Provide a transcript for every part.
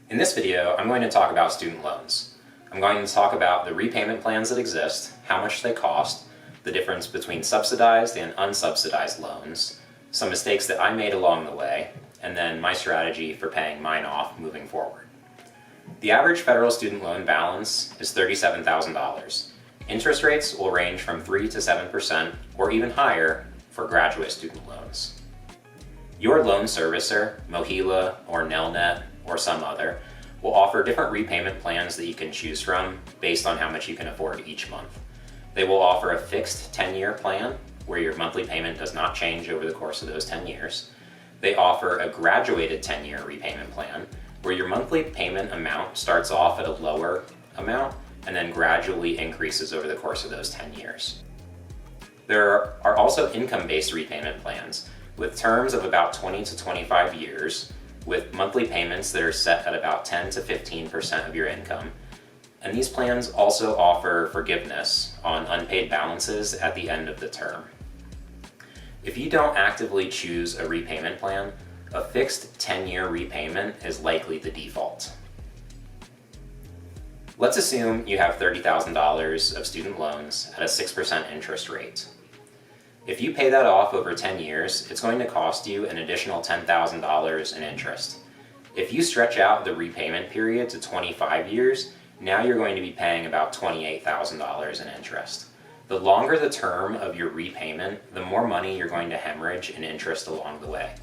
In this video, I'm going to talk about student loans. I'm going to talk about the repayment plans that exist, how much they cost, the difference between subsidized and unsubsidized loans, some mistakes that I made along the way, and then my strategy for paying mine off moving forward. The average federal student loan balance is $37,000. Interest rates will range from 3 to 7% or even higher for graduate student loans. Your loan servicer, Mohila or Nelnet or some other, will offer different repayment plans that you can choose from based on how much you can afford each month. They will offer a fixed 10-year plan where your monthly payment does not change over the course of those 10 years. They offer a graduated 10-year repayment plan where your monthly payment amount starts off at a lower amount and then gradually increases over the course of those 10 years. There are also income-based repayment plans with terms of about 20 to 25 years with monthly payments that are set at about 10 to 15% of your income. And these plans also offer forgiveness on unpaid balances at the end of the term. If you don't actively choose a repayment plan, a fixed 10-year repayment is likely the default. Let's assume you have $30,000 of student loans at a 6% interest rate. If you pay that off over 10 years, it's going to cost you an additional $10,000 in interest. If you stretch out the repayment period to 25 years, now you're going to be paying about $28,000 in interest. The longer the term of your repayment, the more money you're going to hemorrhage in interest along the way.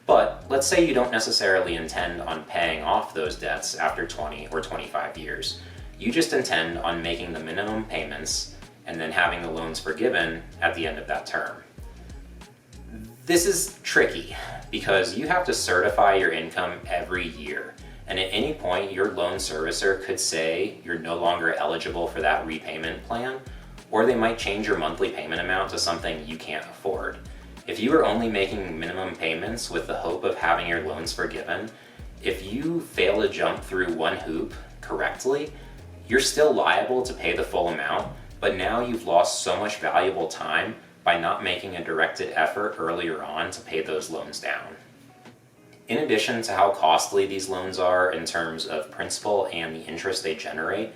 But let's say you don't necessarily intend on paying off those debts after 20 or 25 years. You just intend on making the minimum payments and then having the loans forgiven at the end of that term. This is tricky because you have to certify your income every year, and at any point your loan servicer could say you're no longer eligible for that repayment plan, or they might change your monthly payment amount to something you can't afford. If you are only making minimum payments with the hope of having your loans forgiven, if you fail to jump through one hoop correctly, you're still liable to pay the full amount, but now you've lost so much valuable time by not making a directed effort earlier on to pay those loans down. In addition to how costly these loans are in terms of principal and the interest they generate,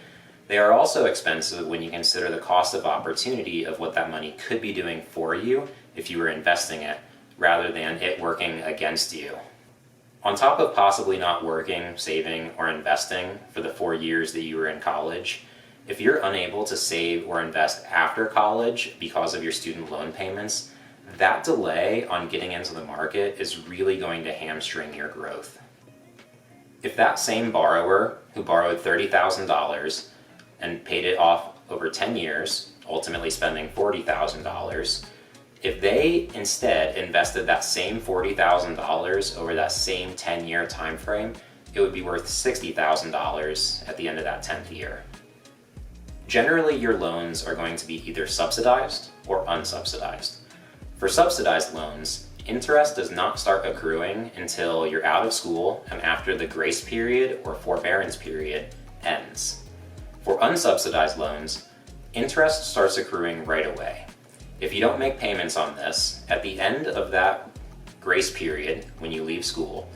they are also expensive when you consider the cost of opportunity of what that money could be doing for you if you were investing it, rather than it working against you. On top of possibly not working, saving, or investing for the 4 years that you were in college, if you're unable to save or invest after college because of your student loan payments, that delay on getting into the market is really going to hamstring your growth. If that same borrower who borrowed $30,000 and paid it off over 10 years, ultimately spending $40,000, if they instead invested that same $40,000 over that same 10-year time frame, it would be worth $60,000 at the end of that 10th year. Generally, your loans are going to be either subsidized or unsubsidized. For subsidized loans, interest does not start accruing until you're out of school and after the grace period or forbearance period ends. For unsubsidized loans, interest starts accruing right away. If you don't make payments on this, at the end of that grace period, when you leave school,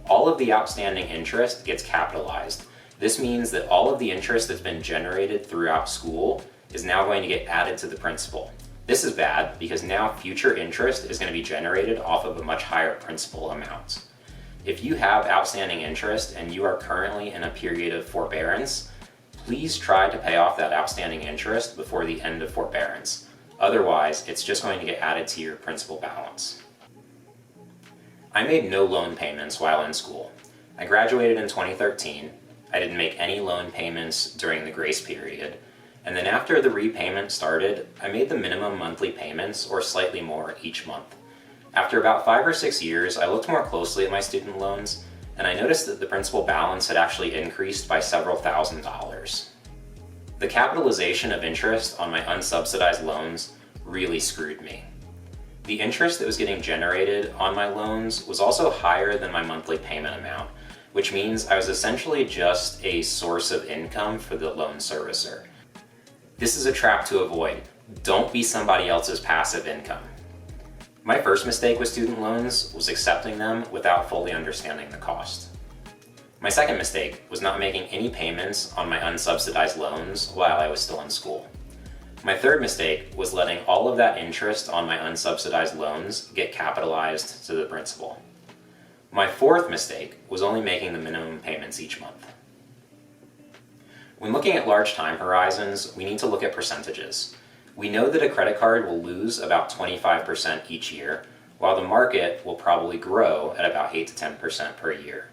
all of the outstanding interest gets capitalized. This means that all of the interest that's been generated throughout school is now going to get added to the principal. This is bad because now future interest is going to be generated off of a much higher principal amount. If you have outstanding interest and you are currently in a period of forbearance, please try to pay off that outstanding interest before the end of forbearance. Otherwise, it's just going to get added to your principal balance. I made no loan payments while in school. I graduated in 2013. I didn't make any loan payments during the grace period. And then after the repayment started, I made the minimum monthly payments or slightly more each month. After about 5 or 6 years, I looked more closely at my student loans and I noticed that the principal balance had actually increased by several $1,000s. The capitalization of interest on my unsubsidized loans really screwed me. The interest that was getting generated on my loans was also higher than my monthly payment amount, which means I was essentially just a source of income for the loan servicer. This is a trap to avoid. Don't be somebody else's passive income. My first mistake with student loans was accepting them without fully understanding the cost. My second mistake was not making any payments on my unsubsidized loans while I was still in school. My third mistake was letting all of that interest on my unsubsidized loans get capitalized to the principal. My fourth mistake was only making the minimum payments each month. When looking at large time horizons, we need to look at percentages. We know that a credit card will lose about 25% each year, while the market will probably grow at about 8 to 10% per year.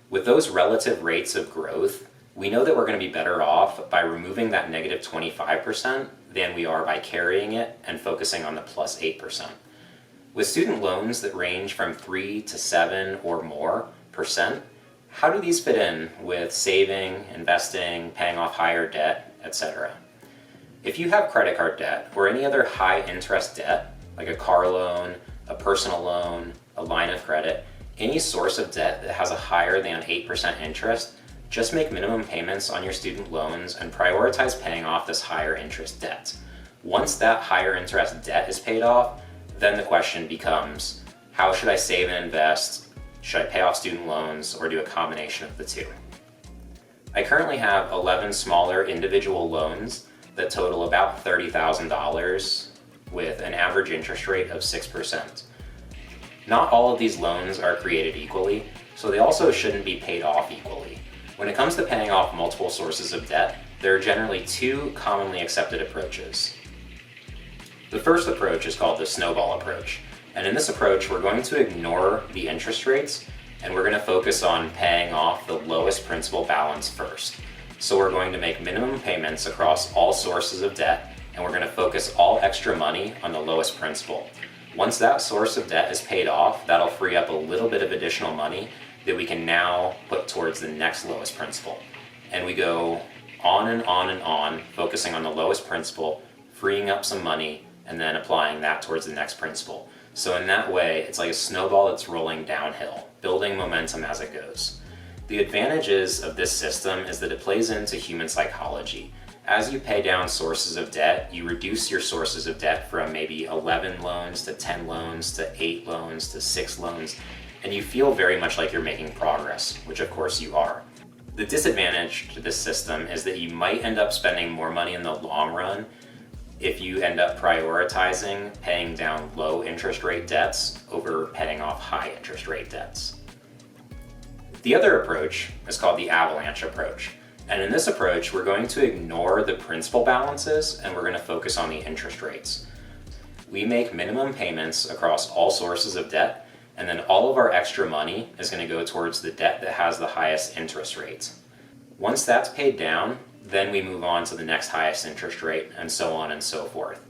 With those relative rates of growth, we know that we're going to be better off by removing that negative 25% than we are by carrying it and focusing on the plus 8%. With student loans that range from 3 to 7 or more percent, how do these fit in with saving, investing, paying off higher debt, etc.? If you have credit card debt or any other high interest debt, like a car loan, a personal loan, a line of credit, any source of debt that has a higher than 8% interest, just make minimum payments on your student loans and prioritize paying off this higher interest debt. Once that higher interest debt is paid off, then the question becomes, how should I save and invest? Should I pay off student loans or do a combination of the two? I currently have 11 smaller individual loans that total about $30,000 with an average interest rate of 6%. Not all of these loans are created equally, so they also shouldn't be paid off equally. When it comes to paying off multiple sources of debt, there are generally two commonly accepted approaches. The first approach is called the snowball approach, and in this approach we're going to ignore the interest rates and we're going to focus on paying off the lowest principal balance first. So we're going to make minimum payments across all sources of debt and we're going to focus all extra money on the lowest principal. Once that source of debt is paid off, that'll free up a little bit of additional money that we can now put towards the next lowest principal. And we go on and on and on, focusing on the lowest principal, freeing up some money, and then applying that towards the next principal. So in that way, it's like a snowball that's rolling downhill, building momentum as it goes. The advantages of this system is that it plays into human psychology. As you pay down sources of debt, you reduce your sources of debt from maybe 11 loans to 10 loans to 8 loans to 6 loans, and you feel very much like you're making progress, which of course you are. The disadvantage to this system is that you might end up spending more money in the long run if you end up prioritizing paying down low interest rate debts over paying off high interest rate debts. The other approach is called the avalanche approach. And in this approach, we're going to ignore the principal balances and we're going to focus on the interest rates. We make minimum payments across all sources of debt, and then all of our extra money is going to go towards the debt that has the highest interest rates. Once that's paid down, then we move on to the next highest interest rate, and so on and so forth.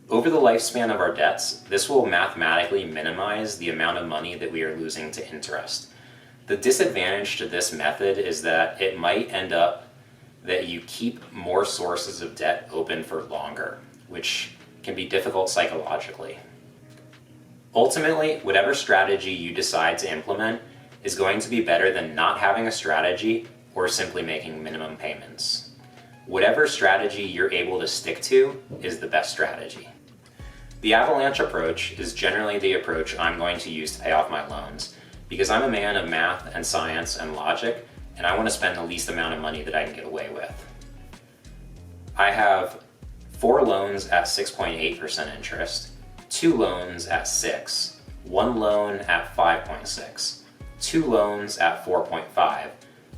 Over the lifespan of our debts, this will mathematically minimize the amount of money that we are losing to interest. The disadvantage to this method is that it might end up that you keep more sources of debt open for longer, which can be difficult psychologically. Ultimately, whatever strategy you decide to implement is going to be better than not having a strategy or simply making minimum payments. Whatever strategy you're able to stick to is the best strategy. The avalanche approach is generally the approach I'm going to use to pay off my loans, because I'm a man of math and science and logic, and I want to spend the least amount of money that I can get away with. I have 4 loans at 6.8% interest, 2 loans at 6, 1 loan at 5.6, 2 loans at 4.5,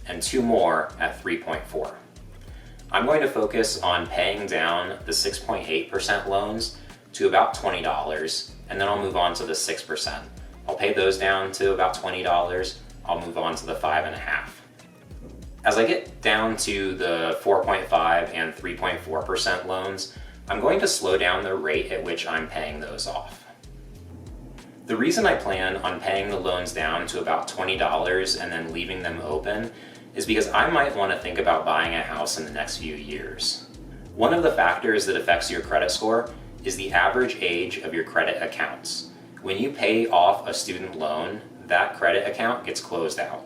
and 2 more at 3.4. I'm going to focus on paying down the 6.8% loans to about $20, and then I'll move on to the 6%. I'll pay those down to about $20. I'll move on to the 5.5. As I get down to the 4.5 and 3.4% loans, I'm going to slow down the rate at which I'm paying those off. The reason I plan on paying the loans down to about $20 and then leaving them open is because I might want to think about buying a house in the next few years. One of the factors that affects your credit score is the average age of your credit accounts. When you pay off a student loan, that credit account gets closed out.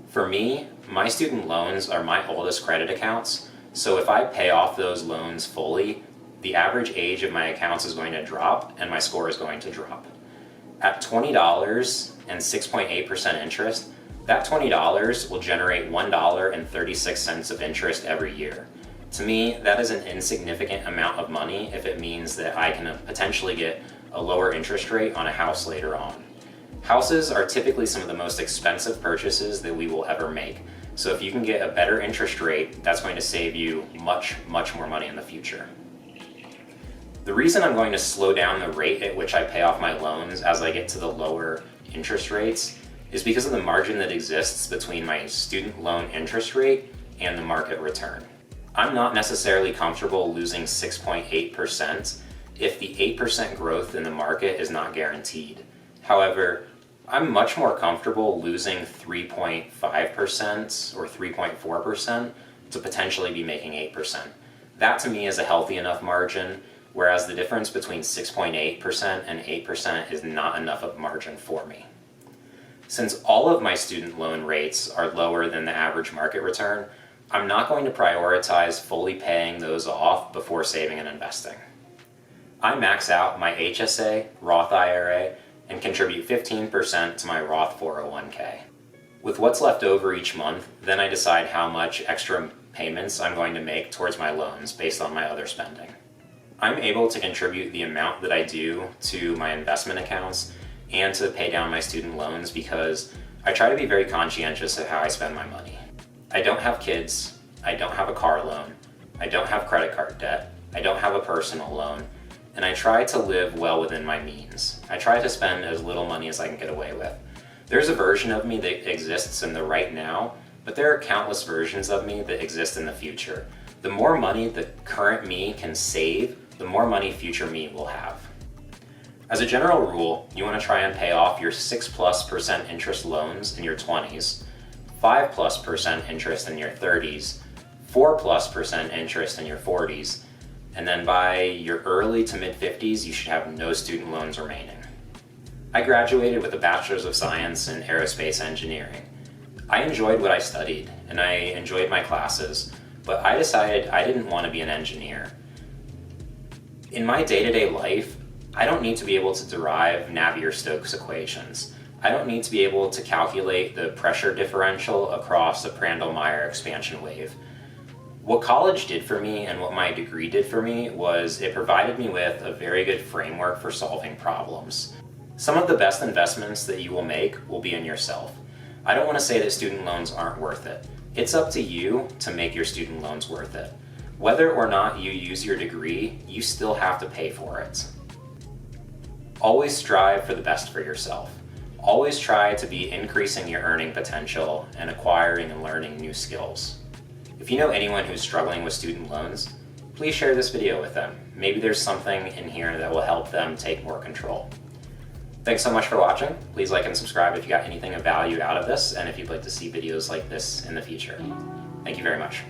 For me, my student loans are my oldest credit accounts, so if I pay off those loans fully, the average age of my accounts is going to drop and my score is going to drop. At $20 and 6.8% interest, That $20 will generate $1.36 of interest every year. To me, that is an insignificant amount of money if it means that I can potentially get a lower interest rate on a house later on. Houses are typically some of the most expensive purchases that we will ever make. So if you can get a better interest rate, that's going to save you much more money in the future. The reason I'm going to slow down the rate at which I pay off my loans as I get to the lower interest rates is because of the margin that exists between my student loan interest rate and the market return. I'm not necessarily comfortable losing 6.8% if the 8% growth in the market is not guaranteed. However, I'm much more comfortable losing 3.5% or 3.4% to potentially be making 8%. That to me is a healthy enough margin, whereas the difference between 6.8% and 8% is not enough of margin for me. Since all of my student loan rates are lower than the average market return, I'm not going to prioritize fully paying those off before saving and investing. I max out my HSA, Roth IRA, and contribute 15% to my Roth 401k. With what's left over each month, then I decide how much extra payments I'm going to make towards my loans based on my other spending. I'm able to contribute the amount that I do to my investment accounts and to pay down my student loans because I try to be very conscientious of how I spend my money. I don't have kids, I don't have a car loan, I don't have credit card debt, I don't have a personal loan, and I try to live well within my means. I try to spend as little money as I can get away with. There's a version of me that exists in the right now, but there are countless versions of me that exist in the future. The more money the current me can save, the more money future me will have. As a general rule, you want to try and pay off your 6+% interest loans in your 20s, 5+% interest in your 30s, 4+% interest in your 40s, and then by your early to mid 50s, you should have no student loans remaining. I graduated with a Bachelor's of Science in Aerospace Engineering. I enjoyed what I studied, and I enjoyed my classes, but I decided I didn't want to be an engineer. In my day-to-day life, I don't need to be able to derive Navier-Stokes equations. I don't need to be able to calculate the pressure differential across a Prandtl-Meyer expansion wave. What college did for me and what my degree did for me was it provided me with a very good framework for solving problems. Some of the best investments that you will make will be in yourself. I don't want to say that student loans aren't worth it. It's up to you to make your student loans worth it. Whether or not you use your degree, you still have to pay for it. Always strive for the best for yourself. Always try to be increasing your earning potential and acquiring and learning new skills. If you know anyone who's struggling with student loans, please share this video with them. Maybe there's something in here that will help them take more control. Thanks so much for watching. Please like and subscribe if you got anything of value out of this and if you'd like to see videos like this in the future. Thank you very much.